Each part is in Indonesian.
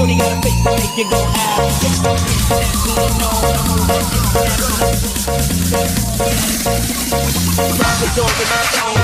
Shorty got a face to make you go out. Lock the door with my phone.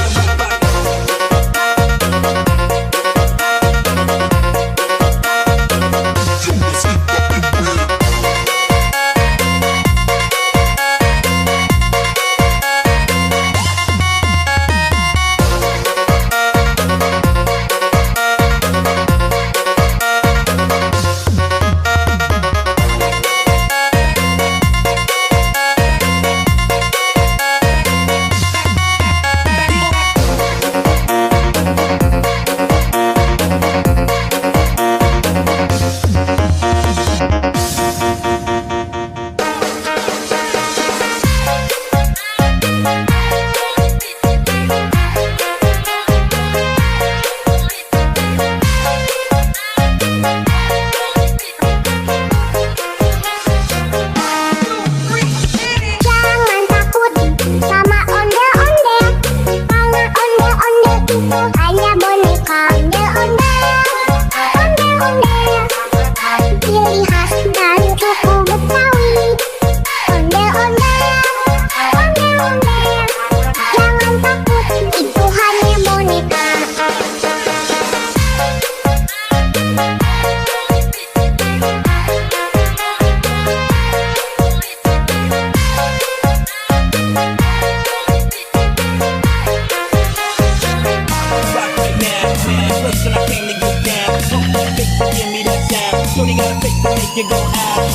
Hanya boneka ondel-ondel, ciri khas dari suku Betawi. Ondel-ondel, jangan takut, itu hanya boneka. Listen, I came to get down. Don't let fake give me that sound. Shorty got a face to make you go out.